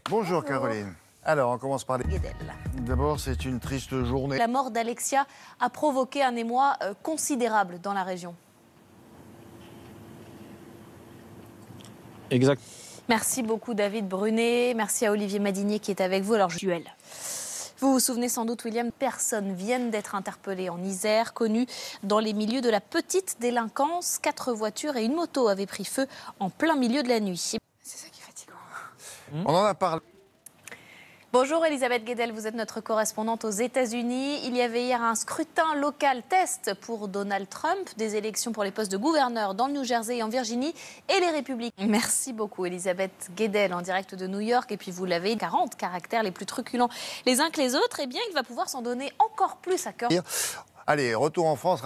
Bonjour Caroline. Alors, on commence par les... Guedel. D'abord, c'est une triste journée. La mort d'Alexia a provoqué un émoi considérable dans la région. Exact. Merci beaucoup David Brunet, merci à Olivier Madinier qui est avec vous. Alors, Duel. Vous vous souvenez sans doute, William, personnes viennent d'être interpellées en Isère, connues dans les milieux de la petite délinquance. 4 voitures et une moto avaient pris feu en plein milieu de la nuit. C'est ça qui est fatigant. On en a parlé. Bonjour Elisabeth Guedel, vous êtes notre correspondante aux États-Unis. Il y avait hier un scrutin local test pour Donald Trump, des élections pour les postes de gouverneur dans le New Jersey et en Virginie et les Républicains. Merci beaucoup Elisabeth Guedel en direct de New York. Et puis vous l'avez, 40 caractères les plus truculents les uns que les autres. Eh bien, il va pouvoir s'en donner encore plus à cœur. Allez, retour en France.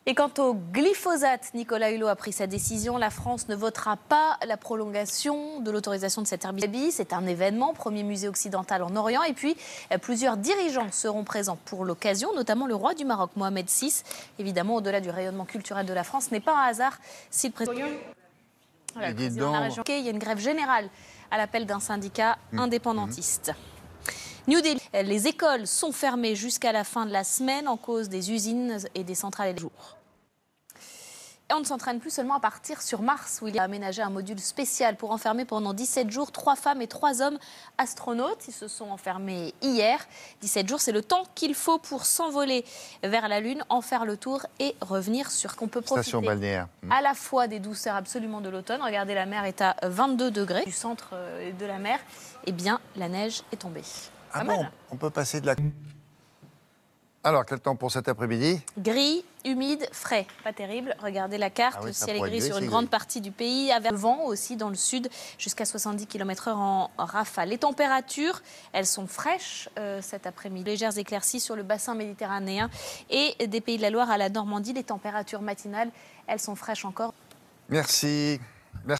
Et quant au glyphosate, Nicolas Hulot a pris sa décision. La France ne votera pas la prolongation de l'autorisation de cet herbicide. C'est un événement, premier musée occidental en Orient. Et puis, plusieurs dirigeants seront présents pour l'occasion, notamment le roi du Maroc, Mohamed VI. Évidemment, au-delà du rayonnement culturel de la France, ce n'est pas un hasard si le président... Voilà, le président de la région. Il y a une grève générale à l'appel d'un syndicat indépendantiste. New Delhi, les écoles sont fermées jusqu'à la fin de la semaine en cause des usines et des centrales électriques. Et on ne s'entraîne plus seulement à partir sur Mars, où il a aménagé un module spécial pour enfermer pendant 17 jours 3 femmes et 3 hommes astronautes. Ils se sont enfermés hier. 17 jours, c'est le temps qu'il faut pour s'envoler vers la Lune, en faire le tour et revenir sur qu'on peut profiter Station balnéaire. à la fois des douceurs absolument de l'automne. Regardez, la mer est à 22 degrés. Du centre de la mer, eh bien, la neige est tombée. Ah bon, on peut passer de la... Alors, quel temps pour cet après-midi? Gris, humide, frais. Pas terrible. Regardez la carte. Ah oui, le ça ciel est pourrait gris être sur gris, une c'est grande gris. partie du pays. Avec le vent aussi dans le sud, jusqu'à 70 km/h en rafale. Les températures, elles sont fraîches cet après-midi. Légères éclaircies sur le bassin méditerranéen et des Pays de la Loire à la Normandie. Les températures matinales, elles sont fraîches encore. Merci.